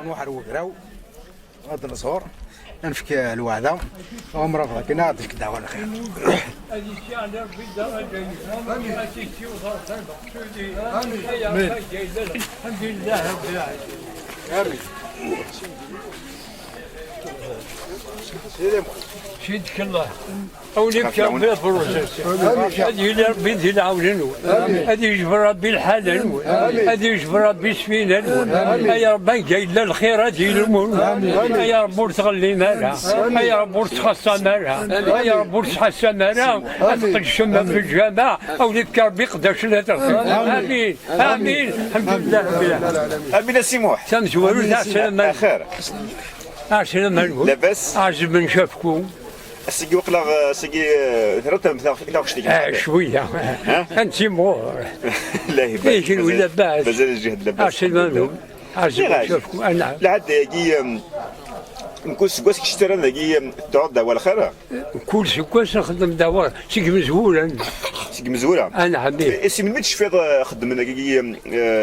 نروح وقراو هذا الصور نفك الوعده ومرافقه كنا غادي كدا على خير. هذه الشيء على ربي درجه هذه الشيء وصار الحمد لله رب العالمين. شدك الله أوليك يا ربي الفروس هذه اللي ربي يدير عاوننا هذه يجبر ربي الحلال هذه يجبر ربي السفينة يا ربي جاي لنا الخيرات يلمون يا رب ورتغلي مالها يا رب ورتخصى مالها يا رب ورتحسى مالها أتقل الشمة في الجامع أوليك يا ربي قداش لا تغفر آمين آمين الحمد لله رب العالمين. امين السموح سنزوروا تاع السلامة خير عشان مالكم لاباس عجب من شافكم سيقي وقلا سيقي ثرت مثلا شتي شويه انت مور لا ليش ولا بعد مازال الجهد لاباس عشان مالكم عجب من شافكم انا لحد يجي نكون سكواسك اشترى نجي تعود ولا خير كل سكواس نخدم دواء سيك مزهولا سيقي مزوره انا حبيبي اسم من تشفيض خدم نجي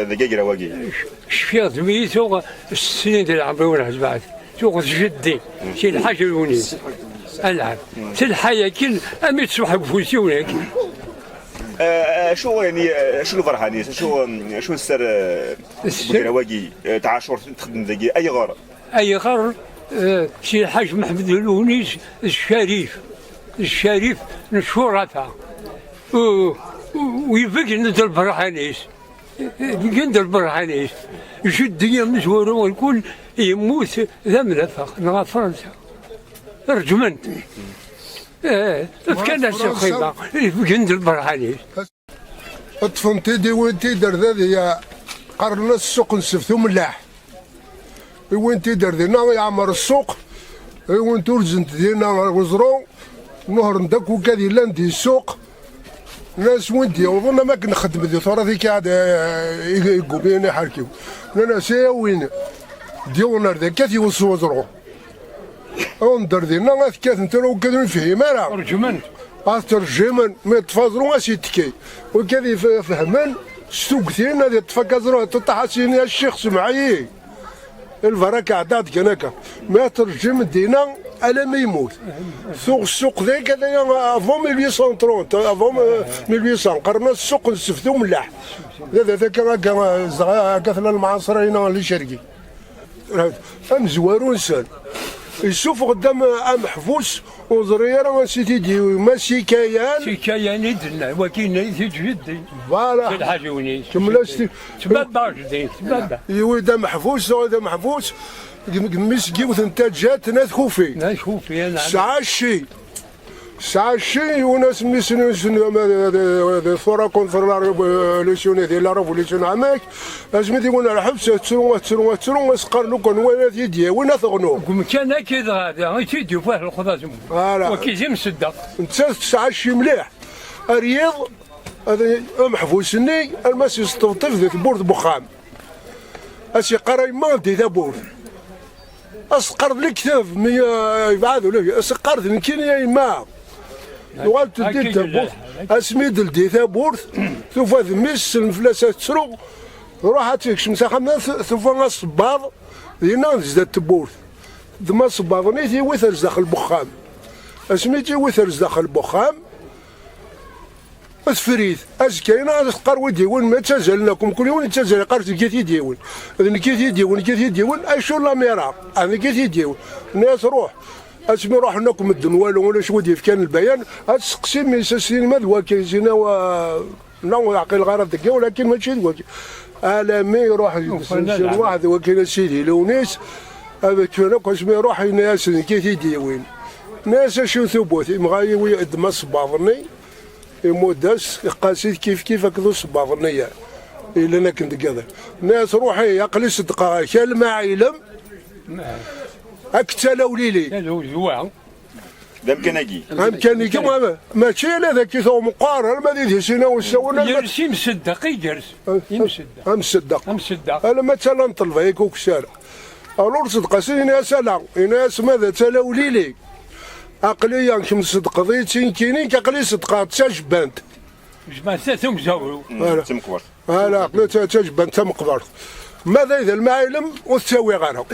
دقايق رواقي شفيض ميتو السنين ديال عمري وانا بعد سوق جدي شي الحاجه الونيس العب شي الحياه كل امي تصبح بفوسي هناك شو يعني شو الفرحاني شو السر رواقي تعاشر تخدم دقي اي غار اي غار شي الحاج محمد الونيس الشريف نشورتها ويفك ندير برهانيس ندير برهانيس شو الدنيا مزوره والكل يموت ذا ملفق نغا فرنسا رجمنت كان الخيبه يفك ندير برهانيس طفنتي دي وانتي درذاذي يا قرن السوق نسفتو ملاح وانتي دردينا يعمر السوق وانتو رزنت دينا وزرو نهر ندك وكذي لاندي السوق ناس وانتي وظن ما كنا نخدم ذي ثورة ذيك عاد يقومين يحركيو انا ساوين ديونا ذا كاثي وصوزرو وندر دينا غاث كاث نتلو كذا نفهم انا رجمنت ترجمن ما تفازرو اسيتكي وكذي فهمن السوق ثين هذه تفكزرو تطحسيني الشيخ سمعي البركه عداد كناكا ما ترجم دينا على ما يموت السوق ذاك هذايا افون 1830 افون 1800 قرنا السوق نسفتو ملاح ذاك هكا كثنا المعاصرين اللي شرقي مزوارو انسان يشوف قدام محفوس وزريره سيتي دي ما سيكايان يدنا وكينا يتجدي فوالا شي الحاجه ونيس كملاش تبدا جدي تبدا يودا محفوس وهذا محفوس قميس جيوث انتاجات ناس خوفي لا شوفي انا ساعة الشيء وناس ميسنو فورا كونتر لا ريفوليسيون ديال لا ريفوليسيون عماك لازم يقولنا الحبس تسرو مسقر لو كان وين يدي وين ثغنو كان كذا هذا تيدي فيه الخضاز فوالا وكيزي مصدق انت ساعة الشيء مليح الرياض هذا محفوسني الماس يستلطف ذي بورد بخام اسي قراي ما دي ذا بورد اسقرض الكتاب يبعثوا لك اسقرض يمكن يا ما نوال تدي تابورث اسميد لدي تابورث ثوفا ذميس الفلاسات تسرو روح تكشم ساخمنا ثوفا الصباط دينا زاد تبورث ذما الصباط تي وثرز داخل البخام اسميتي وثرز داخل البخام اسفريث اسكاينا قروا ديون ما تزال لكم كل يوم تزال قرت كيتي ديون اذن كيتي ديون اشو لا ميرا انا كيتي ديون الناس روح اسمي روح لكم الدنوال ولا شو ديف كان البيان اسقسي من سنين ما دواكيزينا و نو عقل غرض دكي ولكن ماشي دواكي الا مي يروح واحد وكيل سيدي لونيس هذا كان اسمي روح ناس كيتي ديون ناس شو ثبوت مغاي ويقدم صباطني يمودس قاسيت كيف هكذا صباطنية إلا أنا كنت كذا ناس روحي عقلي صدقها كان ما علم أكتلوا ليلي امكانيكي ماشي لا ذاك ثو مقارن ما دير سينا وسونا يرسي مصدق يجرس مصدق انا مثلا نطلب هيك وكسالة الور صدق سينا سلا ناس ماذا تلاو ليلي عقليا كم صدق ضيتين كينين كعقلي صدقات تجبنت مش ما ثم زورو تمكبر لا عقلي تجبنت تمقبر ماذا إذا المعالم وتساوي غيرهم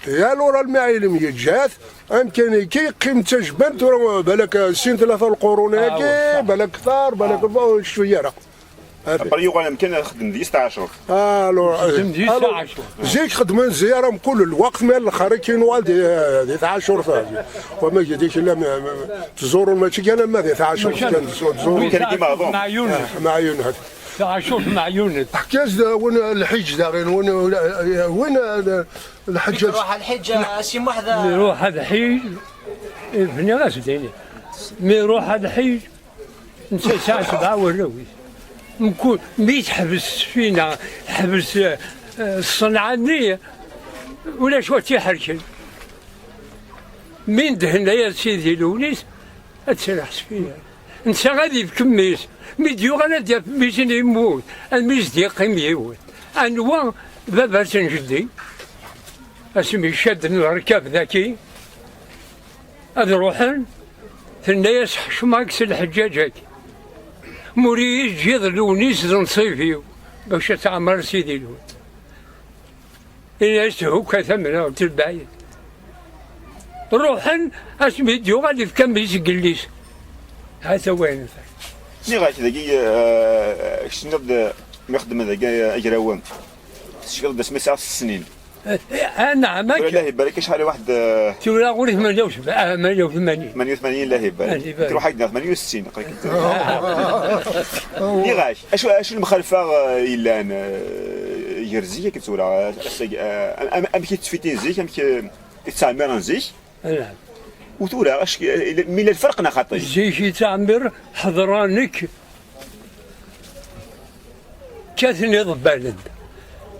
يا لورا المعالم يتجاث أمكن كي قيمة جبان بالك سين 3 القرون هاكي بالك كثار بالك شوية راه بريو غانا يمكن نخدم دي 16 زيك خدمة زيارة كل الوقت مال الاخر كاين والدي 12 ثاني وما جديش الا تزوروا الماتش كان ما 12 تزوروا كان كيما ظن مع يونس مع يونس 19 مع يونس حكاز وين الحج داغين وين الحج روح الحج شي وحده يروح هذا حيج فيني غاسديني مي يروح هذا حيج نسى الساعة 7 والرويس نكون ميت حبس فينا حبس الصنعانية ولا شو تيحركن من دهنا يا سيدي لونيس اتسرح فينا انت غادي بكميس ميديو غانا ديال ميزين يموت الميز ديال قيم يموت انوا بابا تنجدي اسمي شاد الركاب ذاكي هذا روحن ثنايا حشماكس الحجاجات موري جيض لونيس نصيفيو باش تعمر سيدي لون إلا هو كثمنا وتلبعيد روحن اسمي ديو غادي في كميس قليس هذا وين مي غايت ذاكي شنو بدا يخدم ذاك اجراوان شغل بس ما 9 سنين انا ما الله يبارك شحال واحد تقول غوري 88 88 الله يبارك تروح حيدنا 68 لي غاش اش المخالفه الا يرزيه كتورا ام كيتفيتين زيك ام كيتعمر زيك نعم وتورا اش من الفرق نخاطي زيك يتعمر حضرانك كاثني ضبالن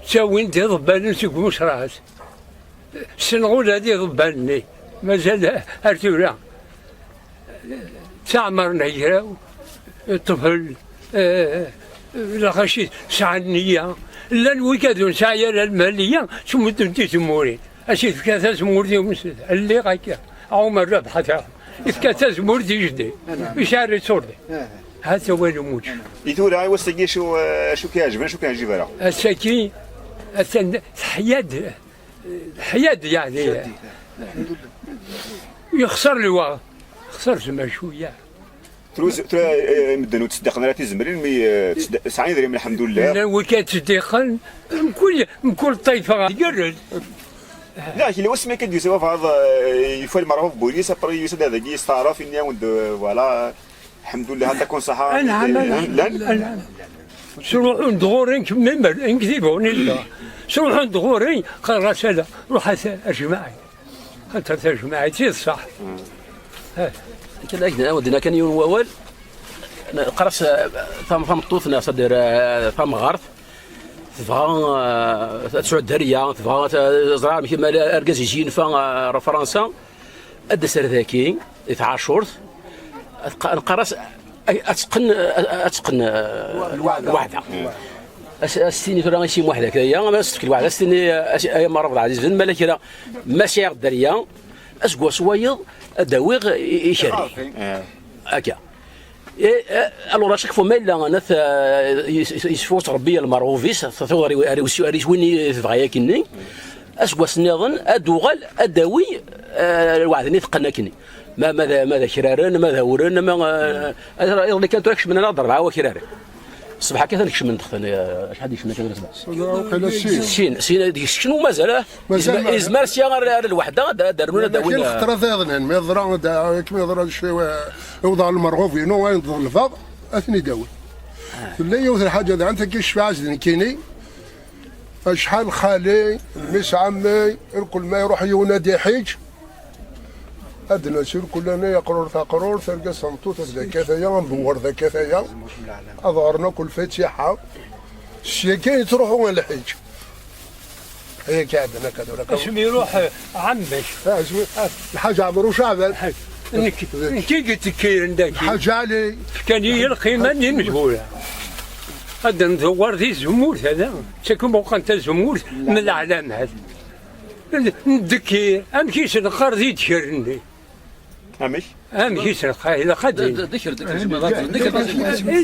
تساوي انت ضبالن تقوم راس السنغول هذه ضبالني مازال ارتولا تعمرنا يراو الطفل الغشيش ساعة النية لا الوكاد ساعة المالية ثم انت تمورين اشي في كاثاس مورتي ومسد اللي غاكا عمر ربحتها في كاثاس مورتي جدي بشعر صورتي هذا هو الموج يثورا وسقي شو كيعجبنا شو كيعجب راه السكين حياد يعني يخسر الوا خسر زعما شويه تروز مدنو تصدقنا راه تزمرين مي سعيد درهم الحمد لله لا وكان تصدقن كل طيفه يقرر لا كي واش ما كدير سوا في هذا يفعل معروف بوليس ابري يسد هذاك يستعرف اني ود فوالا الحمد لله هذا كون صحه لا سروحون دغورين كما نكذبون لا سروحون دغورين قال رسالة روح اجمعي انت اجمعي تي صح كان ودينا كان يوم اول قرص ثم طوثنا صدر ثم غرف تبغى تسعود دريه تبغى زرار كيما اركاز يجين فرنسا الدسر ذاكي 12 القرص اتقن الوحده استني ترى ماشي وحده كذا ما استفك الوحده استني مرض عزيز الملك راه ماشي الدريه اسقوا صويض الدواويغ يشري هكا الو شاك فوا مالا انا يسفوت ربي المروفيس تصور وين تبغى كني اسقوا سنيضن ادوغل الداوي الواحد نثقنا كني ماذا كرارن ماذا ورن ما اللي كانت راكش من نهضر معاه كرارن الصباح كيف نكش من تخت انا شحال ديك كان نسمع سين شنو مازال ازمار سي غير الوحده داروا لنا كاين خطره ثاظن ما يضرا كما يضرا الشيء يوضع المرغوفين وين يضر الفاض اثني داوي اللي يوث الحاجه هذا انت كيشفع عزن كيني شحال خالي مس عمي الكل ما يروح ينادي حيج أدنى سير كلنا يقرر ثقرور تلقى صمتوت ذا كثايا مبور ذا كثايا أظهرنا كل فاتحة الشيكين تروحوا وين الحج هي كعدنا كذا اسمي روح عمك الحاج عمرو شعبان كي قلت كيرن داك الحاج علي كان هي القيمة اللي مجهولة هذا ندور ذي الزمور هذا تكون بقى انت الزمور من الأعلام هذا ندكي أمشي سنقر ذي تشرني أمشي سنقر إذا خدي ذكر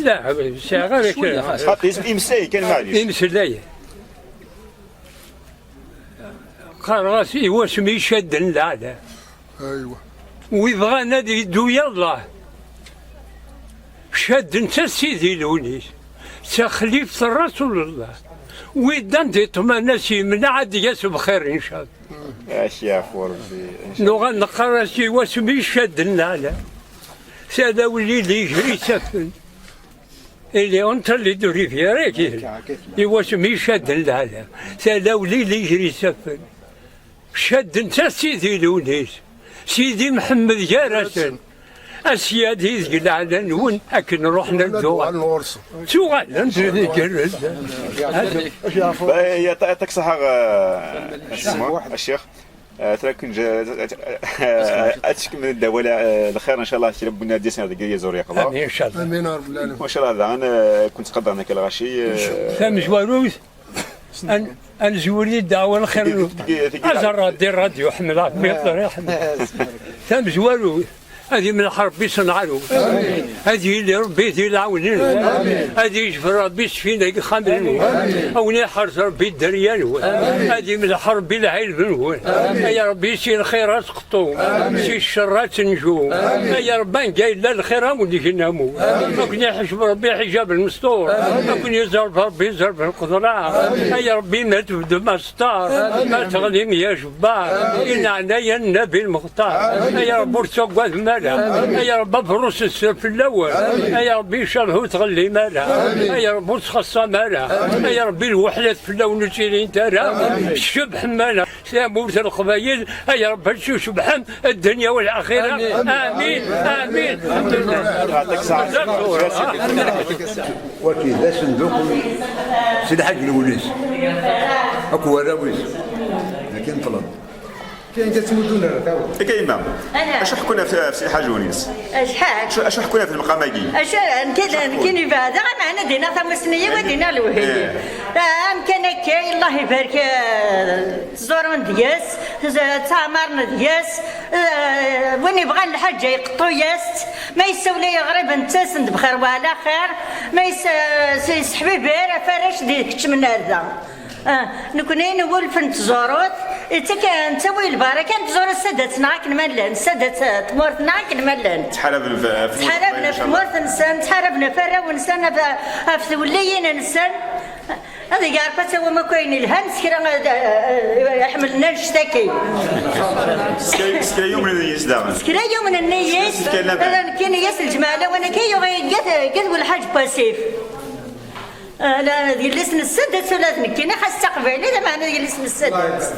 لا ساعة غير حتى اسم إمساي كان معليش إمسلاية قراسي واسمي شد العلا ايوه ويبغى نادي يدو يلا شد انت سيدي لونيس تخليفة رسول الله ويدان تطمئن من عاد يسب خير ان شاء الله. اشياء فورزي نوغا نقراسي واسمي شد العلا سادا ولي اللي يجري سفن اللي انت اللي دوري فيها راكي واسمي شد العلا سادا ولي اللي يجري سفن شد انت سيدي لونيس سيدي محمد جارسن اسيادي ذيك على نون اكن نروح نردو الورصه سؤال انت ذيك يعطيك الصحة الشيخ تراكن اتشك من الدولة الخير ان شاء الله تربوا النادي سنة دقيقة زوريا قضاء امين ان شاء الله امين يا رب العالمين. ما شاء الله هذا انا كنت قدرنا كالغاشي سامي جواروث ان زولي الدعوة الخير ازر دير راديو حمل عبد يا حمل سامي جواروث هذه من الحرب بيصنعوا هذه اللي ربي ذي العونين هذه يجبر ربي يشفينا خامرين او نحرز ربي الدريان هذه من الحرب العلم يا ربي يسي الخيرات قطو يسي الشرات نجو يا ربي قايل لا الخير ولي نامو ممكن يحجب ربي حجاب المستور ممكن يزرب ربي يزرب القدرة يا ربي ما تبدو ما ستار ما تغليم يا جبار إن عنايا النبي المختار يا رب ارتقوا يا رب بروس السر في الاول يا ربي شرهو تغلي مالها يا رب تخصى مالها يا ربي الوحلات في اللون تيرين ترى الشبح مالها سامورت القبايل يا رب تشوف سبحان الدنيا والاخره امين امين الحمد لله. يعطيك الصحة وكيل لا صندوق سيد حاج الوليس اكو وراويس لكن طلب كاين كتمدونا كاين مام اش حكونا في سي حاج ونيس شحال اش حكونا في المقاماكي اش كاين بعدا معنا دينا ثمسنيه ودينا الوهيه امكن هكا الله يبارك تزور من دياس تامر دياس وين يبغى الحاجه يقطو ياس ما يسولي غريب انت سند بخير وعلى خير ما يسحبي بير فرش ديك من هذا نكونين ولف نتزوروت انت ويل البركه نتزور سادتنا كنملن سادت تمورتنا كنملن تحاربنا في مورت نسان تحاربنا فرا ونسان في وليين نسان هذا يعرف هو ما كاين الهنس كرا يحملنا نشتكي سكرا يوم من النيس داغن سكرا يوم من النيس كاين ياس الجماله وانا كي قد الحاج باسيف لا ديال لسن السدس ولا كاين خاص تقبل هذا معنى ديال لسن السدس